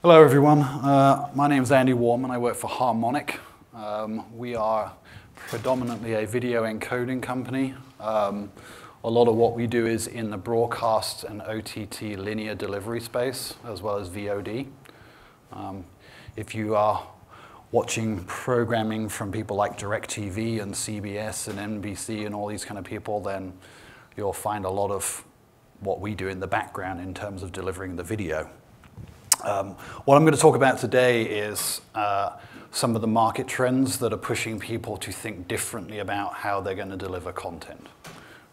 Hello everyone, my name is Andy Warman. I work for Harmonic. We are predominantly a video encoding company. A lot of what we do is in the broadcast and OTT linear delivery space, as well as VOD. If you are watching programming from people like DirecTV and CBS and NBC and all these kind of people, then you'll find a lot of what we do in the background in terms of delivering the video. What I'm going to talk about today is some of the market trends that are pushing people to think differently about how they're going to deliver content.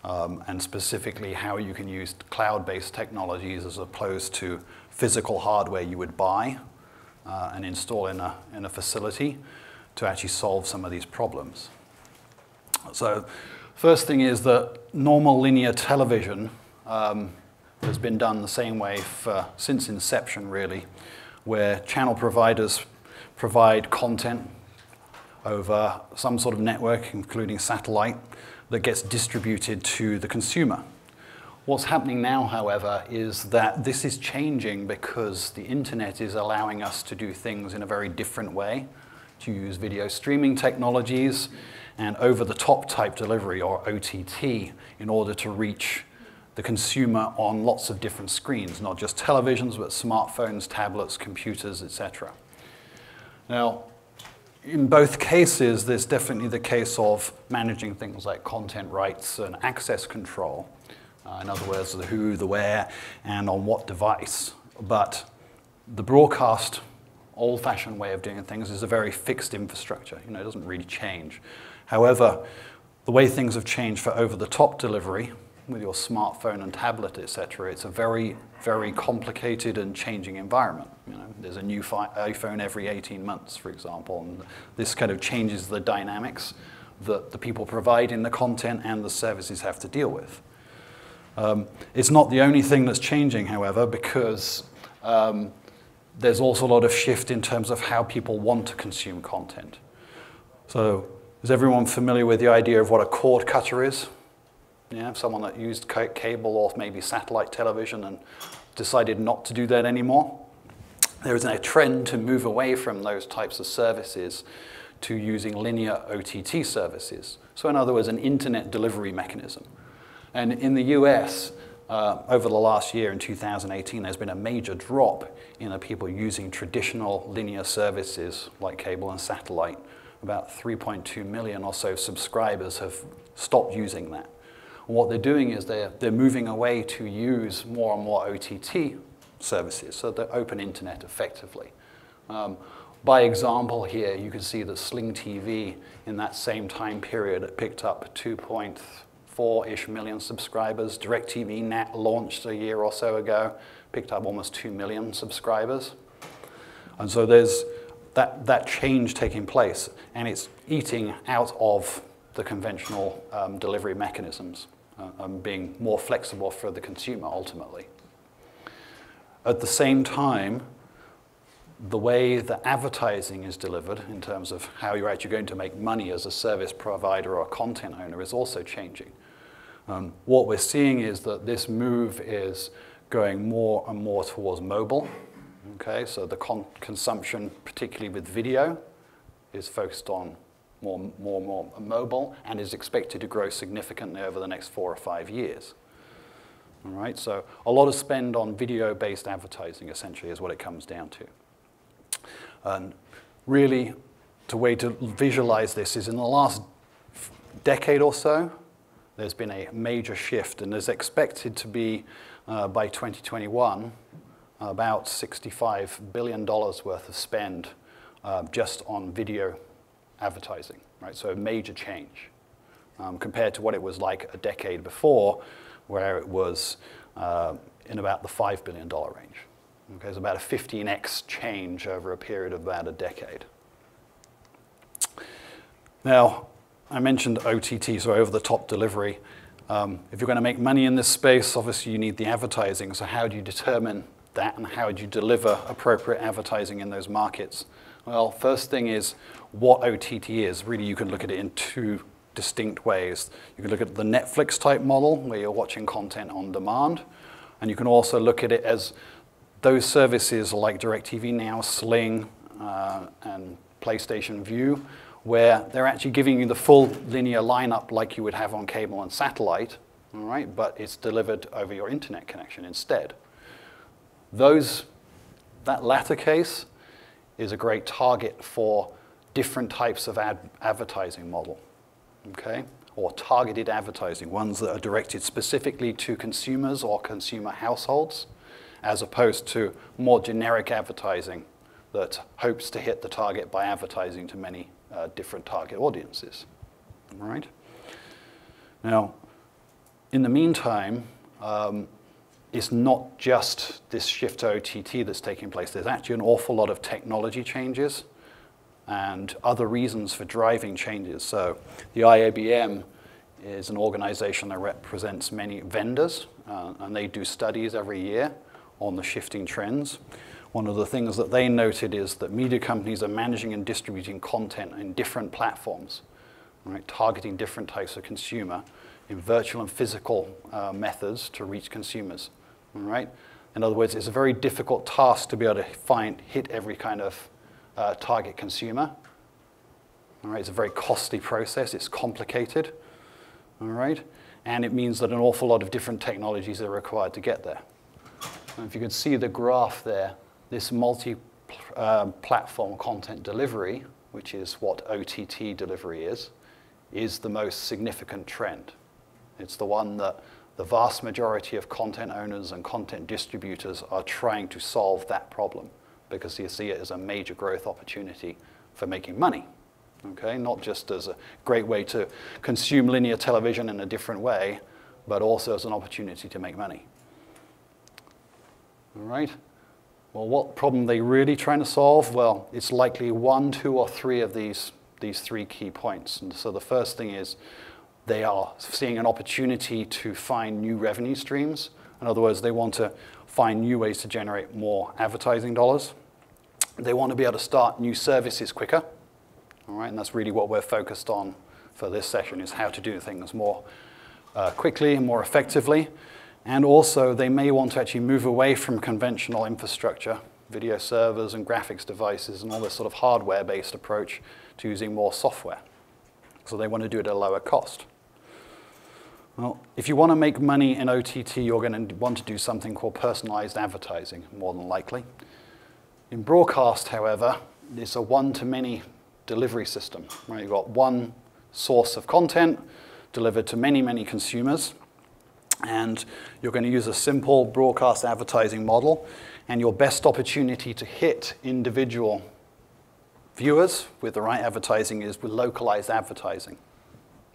And specifically how you can use cloud-based technologies as opposed to physical hardware you would buy and install in a facility to actually solve some of these problems. So first thing is that normal linear television has been done the same way since inception, really, where channel providers provide content over some sort of network, including satellite, that gets distributed to the consumer. What's happening now, however, is that this is changing because the internet is allowing us to do things in a very different way, to use video streaming technologies and over-the-top type delivery, or OTT, in order to reach the consumer on lots of different screens, not just televisions, but smartphones, tablets, computers, etc. Now, in both cases, there's definitely the case of managing things like content rights and access control. In other words, the who, the where, and on what device. But the broadcast, old-fashioned way of doing things is a very fixed infrastructure. It doesn't really change. However, the way things have changed for over-the-top delivery, with your smartphone and tablet, etc., it's a very, very complicated and changing environment. There's a new iPhone every 18 months, for example, and this kind of changes the dynamics that the people providing the content and the services have to deal with. It's not the only thing that's changing, however, because there's also a lot of shift in terms of how people want to consume content. So, is everyone familiar with the idea of what a cord cutter is? Yeah, someone that used cable or maybe satellite television and decided not to do that anymore. There is a trend to move away from those types of services to using linear OTT services. So in other words, an internet delivery mechanism. And in the US, over the last year, in 2018, there's been a major drop in people using traditional linear services like cable and satellite. About 3.2 million or so subscribers have stopped using that. What they're doing is they're moving away to use more and more OTT services, so the open internet effectively. By example here, you can see that Sling TV in that same time period picked up 2.4-ish million subscribers. DirecTV Net launched a year or so ago, picked up almost 2 million subscribers. And so there's that change taking place, and it's eating out of the conventional delivery mechanisms and being more flexible for the consumer ultimately. At the same time, the way that advertising is delivered in terms of how you're actually going to make money as a service provider or a content owner is also changing. What we're seeing is that this move is going more and more towards mobile. Okay, so the consumption, particularly with video, is focused on more mobile and is expected to grow significantly over the next 4 or 5 years. All right, so a lot of spend on video-based advertising essentially is what it comes down to. And really, the way to visualize this is in the last decade or so, there's been a major shift, and there's expected to be, by 2021, about $65 billion worth of spend just on video advertising, right? So a major change compared to what it was like a decade before, where it was in about the $5 billion range. Okay, it's about a 15x change over a period of about a decade. Now, I mentioned OTT, so over-the-top delivery. If you're going to make money in this space, obviously you need the advertising. So how do you determine that, and how do you deliver appropriate advertising in those markets? Well, first thing is what OTT is. Really, you can look at it in two distinct ways. You can look at the Netflix type model, where you're watching content on demand, and you can also look at it as those services are like DirecTV Now, Sling, and PlayStation View, where they're actually giving you the full linear lineup like you would have on cable and satellite, all right, but it's delivered over your internet connection instead. That latter case is a great target for different types of advertising model, okay? Or targeted advertising, ones that are directed specifically to consumers or consumer households, as opposed to more generic advertising that hopes to hit the target by advertising to many different target audiences, all right? Now, in the meantime, it's not just this shift to OTT that's taking place. There's actually an awful lot of technology changes and other reasons for driving changes. So the IABM is an organization that represents many vendors, and they do studies every year on the shifting trends. One of the things that they noted is that media companies are managing and distributing content in different platforms, right, targeting different types of consumer in virtual and physical methods to reach consumers. All right? In other words, it's a very difficult task to be able to hit every kind of target consumer. All right? It's a very costly process. It's complicated. All right? And it means that an awful lot of different technologies are required to get there. And if you can see the graph there, this multi-platform content delivery, which is what OTT delivery is the most significant trend. It's the one that the vast majority of content owners and content distributors are trying to solve that problem because you see it as a major growth opportunity for making money, okay? Not just as a great way to consume linear television in a different way, but also as an opportunity to make money. All right? Well, what problem are they really trying to solve? Well, it's likely 1, 2, or 3 of these 3 key points. And so the first thing is they are seeing an opportunity to find new revenue streams. In other words, they want to find new ways to generate more advertising dollars. They want to be able to start new services quicker. All right, and that's really what we're focused on for this session, is how to do things more quickly and more effectively. And also, they may want to actually move away from conventional infrastructure, video servers and graphics devices and all this sort of hardware-based approach to using more software. So they want to do it at a lower cost. Well, if you want to make money in OTT, you're going to want to do something called personalized advertising, more than likely. In broadcast, however, it's a one-to-many delivery system. Right? You've got one source of content delivered to many, many consumers, and you're going to use a simple broadcast advertising model, and your best opportunity to hit individual viewers with the right advertising is with localized advertising.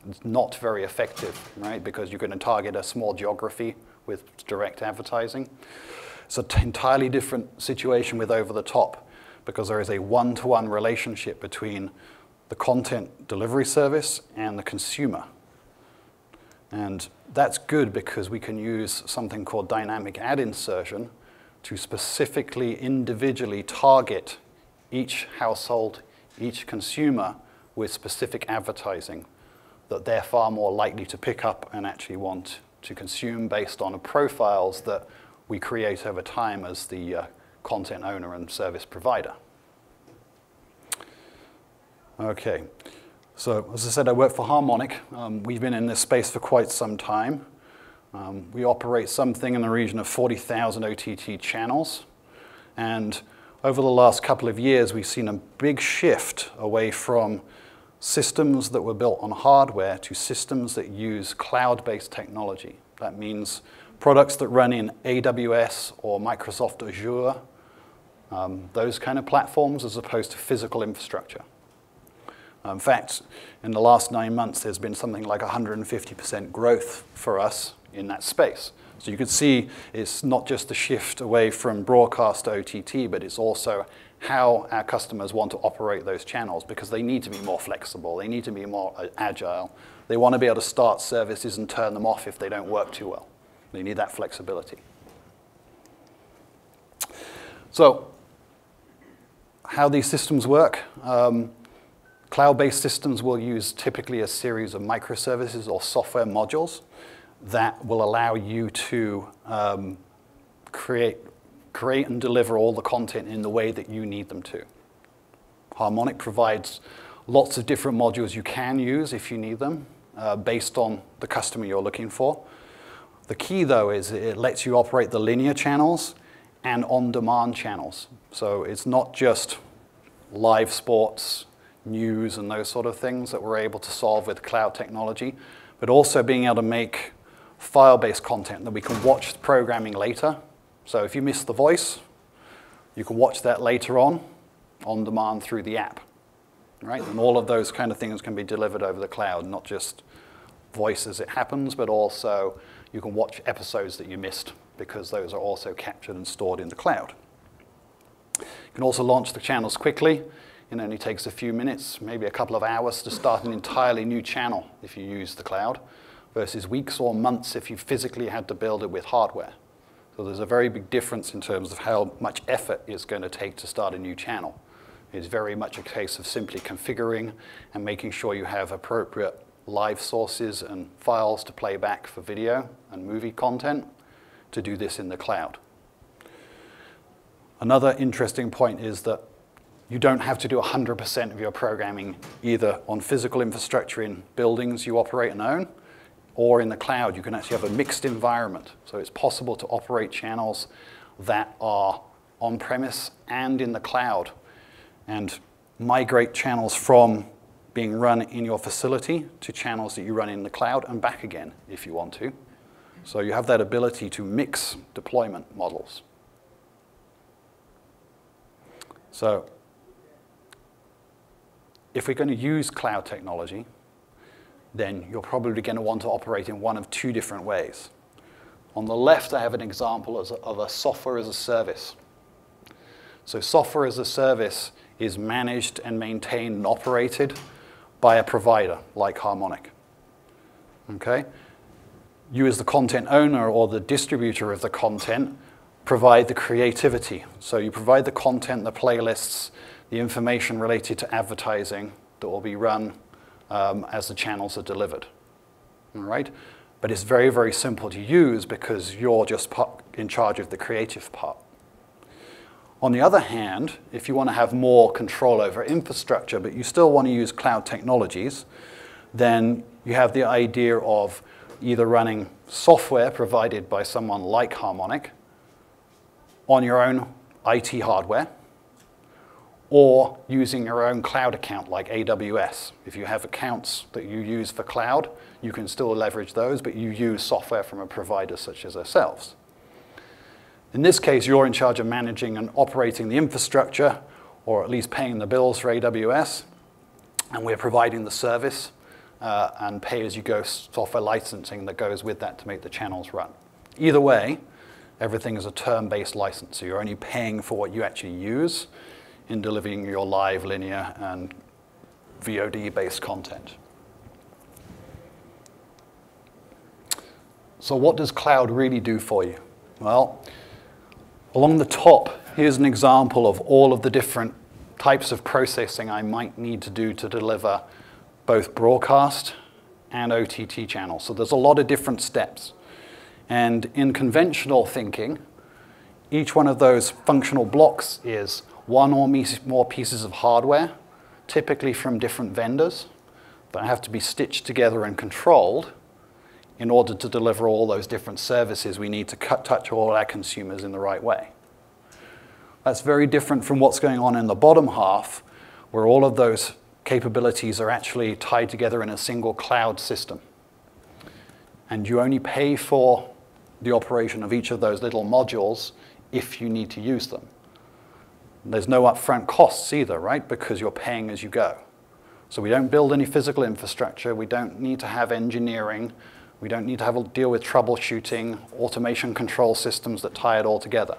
It's not very effective, right? Because you're going to target a small geography with direct advertising. It's an entirely different situation with over-the-top, because there is a one-to-one relationship between the content delivery service and the consumer. And that's good because we can use something called dynamic ad insertion to specifically, individually target each household, each consumer with specific advertising that they're far more likely to pick up and actually want to consume based on the profiles that we create over time as the content owner and service provider. Okay, so as I said, I work for Harmonic. We've been in this space for quite some time. We operate something in the region of 40,000 OTT channels. And over the last couple of years, we've seen a big shift away from systems that were built on hardware to systems that use cloud-based technology. That means products that run in AWS or Microsoft Azure, those kind of platforms, as opposed to physical infrastructure. In fact, in the last 9 months, there's been something like 150% growth for us in that space. So you can see it's not just a shift away from broadcast to OTT, but it's also how our customers want to operate those channels, because they need to be more flexible. They need to be more agile. They want to be able to start services and turn them off if they don't work too well. They need that flexibility. So how these systems work. Cloud-based systems will use typically a series of microservices or software modules that will allow you to create create and deliver all the content in the way that you need them to. Harmonic provides lots of different modules you can use if you need them, based on the customer you're looking for. The key, though, is it lets you operate the linear channels and on-demand channels. So it's not just live sports, news, and those sort of things that we're able to solve with cloud technology, but also being able to make file-based content that we can watch programming later. So if you miss the voice, you can watch that later on demand through the app, right? And all of those kind of things can be delivered over the cloud, not just voice as it happens, but also you can watch episodes that you missed because those are also captured and stored in the cloud. You can also launch the channels quickly. It only takes a few minutes, maybe a couple of hours to start an entirely new channel if you use the cloud, versus weeks or months if you physically had to build it with hardware. So there's a very big difference in terms of how much effort it's going to take to start a new channel. It's very much a case of simply configuring and making sure you have appropriate live sources and files to play back for video and movie content to do this in the cloud. Another interesting point is that you don't have to do 100% of your programming either on physical infrastructure in buildings you operate and own, or in the cloud. You can actually have a mixed environment. So it's possible to operate channels that are on-premise and in the cloud, and migrate channels from being run in your facility to channels that you run in the cloud and back again if you want to. So you have that ability to mix deployment models. So if we're going to use cloud technology, then you're probably going to want to operate in one of two different ways. On the left, I have an example of a software as a service. So software as a service is managed and maintained and operated by a provider like Harmonic. Okay? You as the content owner or the distributor of the content provide the creativity. So you provide the content, the playlists, the information related to advertising that will be run as the channels are delivered. All right? But it's very, very simple to use because you're just in charge of the creative part. On the other hand, if you want to have more control over infrastructure, but you still want to use cloud technologies, then you have the idea of either running software provided by someone like Harmonic on your own IT hardware, or using your own cloud account like AWS. If you have accounts that you use for cloud, you can still leverage those, but you use software from a provider such as ourselves. In this case, you're in charge of managing and operating the infrastructure, or at least paying the bills for AWS, and we're providing the service and pay-as-you-go software licensing that goes with that to make the channels run. Either way, everything is a term-based license, so you're only paying for what you actually use in delivering your live, linear, and VOD-based content. So what does cloud really do for you? Well, along the top, here's an example of all of the different types of processing I might need to do to deliver both broadcast and OTT channels. So there's a lot of different steps. And in conventional thinking, each one of those functional blocks is one or more pieces of hardware, typically from different vendors, that have to be stitched together and controlled in order to deliver all those different services we need to touch all our consumers in the right way. That's very different from what's going on in the bottom half, where all of those capabilities are actually tied together in a single cloud system. And you only pay for the operation of each of those little modules if you need to use them. There's no upfront costs either, right? Because you're paying as you go. So we don't build any physical infrastructure. We don't need to have engineering. We don't need to have to deal with troubleshooting, automation control systems that tie it all together.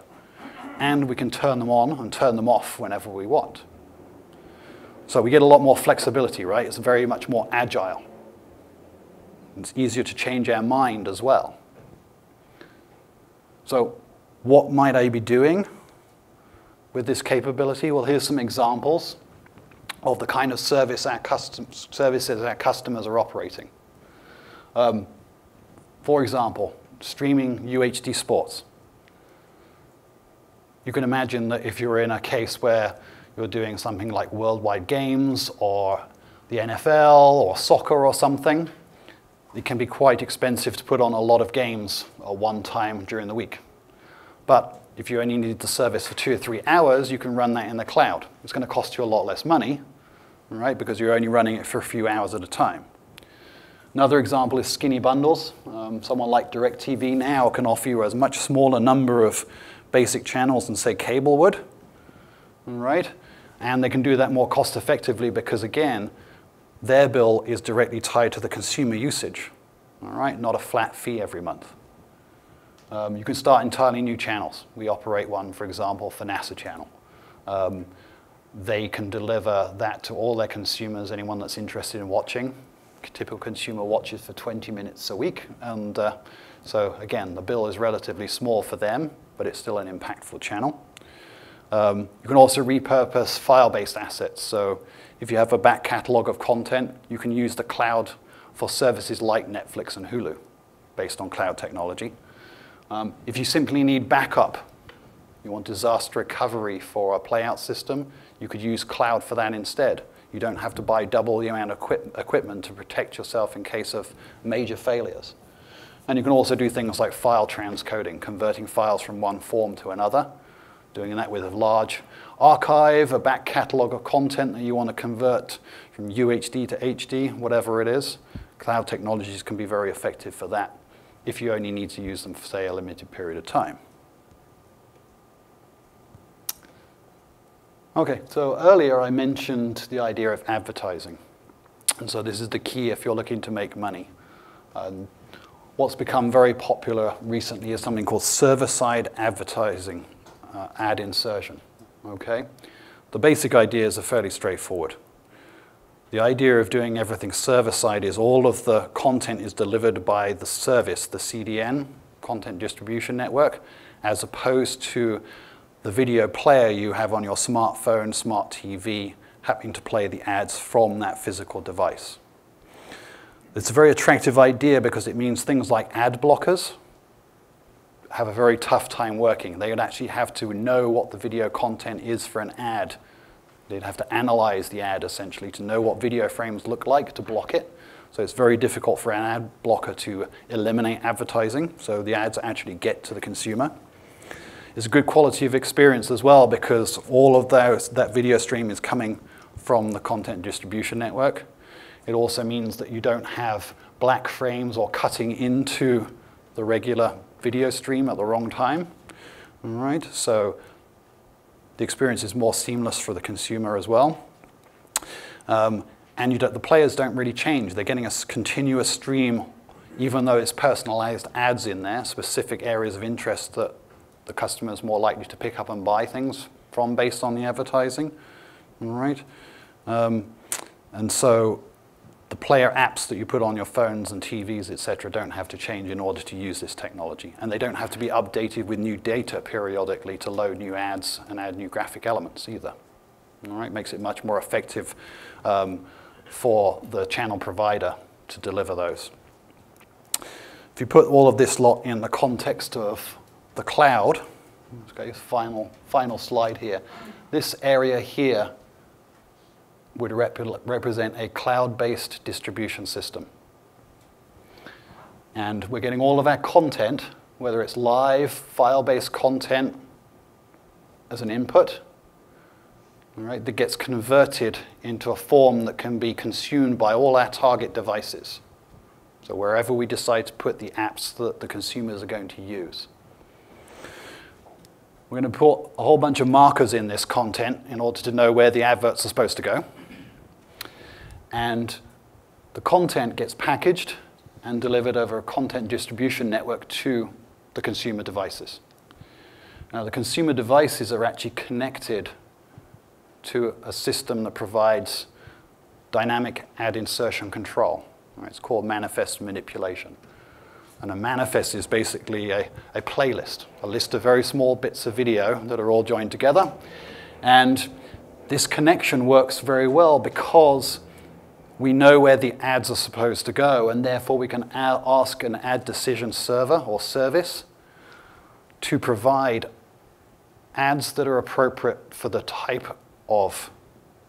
And we can turn them on and turn them off whenever we want. So we get a lot more flexibility, right? It's very much more agile. It's easier to change our mind as well. So what might I be doing with this capability? Well, here's some examples of the kind of services our customers are operating. For example, streaming UHD sports. You can imagine that if you're in a case where you're doing something like worldwide games or the NFL or soccer or something, it can be quite expensive to put on a lot of games at one time during the week. But if you only need the service for 2 or 3 hours, you can run that in the cloud. It's going to cost you a lot less money, right, because you're only running it for a few hours at a time. Another example is skinny bundles. Someone like DirecTV now can offer you a much smaller number of basic channels than, say, cable would, right? And they can do that more cost effectively because, again, their bill is directly tied to the consumer usage, all right? Not a flat fee every month. You can start entirely new channels. We operate one, for example, for NASA channel. They can deliver that to all their consumers, anyone that's interested in watching. Typical consumer watches for 20 minutes a week. And so, again, the bill is relatively small for them, but it's still an impactful channel. You can also repurpose file-based assets. So if you have a back catalog of content, you can use the cloud for services like Netflix and Hulu based on cloud technology. If you simply need backup, you want disaster recovery for a Playout system, you could use cloud for that instead. You don't have to buy double the amount of equipment to protect yourself in case of major failures. And you can also do things like file transcoding, converting files from one form to another, doing that with a large archive, a back catalog of content that you want to convert from UHD to HD, whatever it is. Cloud technologies can be very effective for that if you only need to use them for, say, a limited period of time. Okay, so earlier I mentioned the idea of advertising. And so this is the key if you're looking to make money. What's become very popular recently is something called Serverside Advertising, ad insertion. Okay? The basic ideas are fairly straightforward. The idea of doing everything server-side is all of the content is delivered by the service, the CDN, Content Distribution Network, as opposed to the video player you have on your smartphone, smart TV, happening to play the ads from that physical device. It's a very attractive idea because it means things like ad blockers have a very tough time working. They would actually have to know what the video content is for an ad. They'd have to analyze the ad, essentially, to know what video frames look like to block it. So it's very difficult for an ad blocker to eliminate advertising, so the ads actually get to the consumer. It's a good quality of experience as well because all of that video stream is coming from the content distribution network. It also means that you don't have black frames or cutting into the regular video stream at the wrong time. All right, so the experience is more seamless for the consumer as well. And the players don't really change. They're getting a continuous stream, even though it's personalized ads in there, specific areas of interest that the customer is more likely to pick up and buy things from based on the advertising. All right? And so the player apps that you put on your phones and TVs, et cetera, don't have to change in order to use this technology. And they don't have to be updated with new data periodically to load new ads and add new graphic elements either. All right? Makes it much more effective for the channel provider to deliver those. If you put all of this lot in the context of the cloud, okay, final slide here. This area here would represent a cloud-based distribution system. And we're getting all of our content, whether it's live, file-based content as an input, all right, that gets converted into a form that can be consumed by all our target devices. So wherever we decide to put the apps that the consumers are going to use. We're going to put a whole bunch of markers in this content in order to know where the adverts are supposed to go. And the content gets packaged and delivered over a content distribution network to the consumer devices. Now, the consumer devices are actually connected to a system that provides dynamic ad insertion control. It's called manifest manipulation. And a manifest is basically a playlist, a list of very small bits of video that are all joined together. And this connection works very well because we know where the ads are supposed to go, and therefore we can ask an ad decision server or service to provide ads that are appropriate for the type of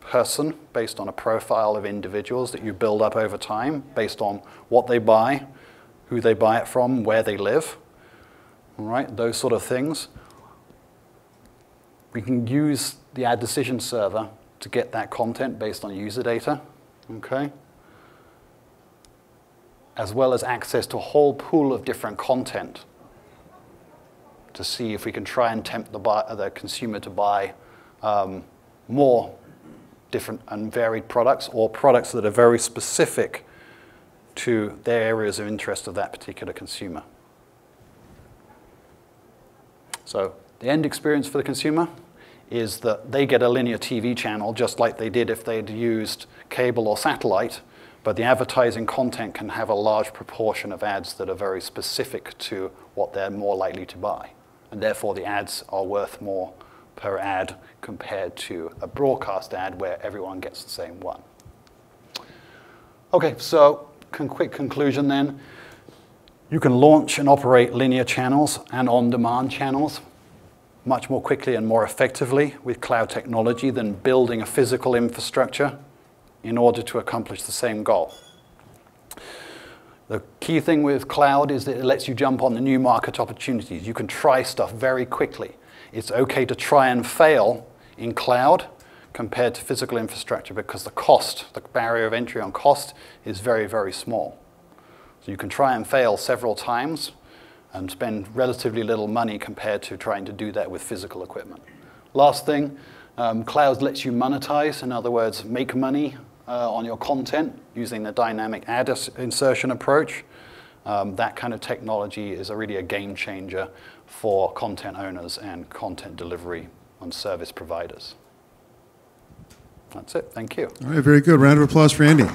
person based on a profile of individuals that you build up over time based on what they buy, who they buy it from, where they live, all right, those sort of things. We can use the ad decision server to get that content based on user data, okay? As well as access to a whole pool of different content to see if we can try and tempt the consumer to buy more different and varied products, or products that are very specific to their areas of interest of that particular consumer. So the end experience for the consumer is that they get a linear TV channel just like they did if they'd used cable or satellite, but the advertising content can have a large proportion of ads that are very specific to what they're more likely to buy. And therefore the ads are worth more per ad compared to a broadcast ad where everyone gets the same one. Okay, so quick conclusion then. You can launch and operate linear channels and on-demand channels much more quickly and more effectively with cloud technology than building a physical infrastructure in order to accomplish the same goal. The key thing with cloud is that it lets you jump on the new market opportunities. You can try stuff very quickly. It's okay to try and fail in cloud compared to physical infrastructure because the cost, the barrier of entry on cost is very, very small. So you can try and fail several times and spend relatively little money compared to trying to do that with physical equipment. Last thing, cloud lets you monetize, in other words, make money on your content using the dynamic ad insertion approach. That kind of technology is really a game changer for content owners and content delivery and service providers. That's it. Thank you. All right, very good. Round of applause for Andy.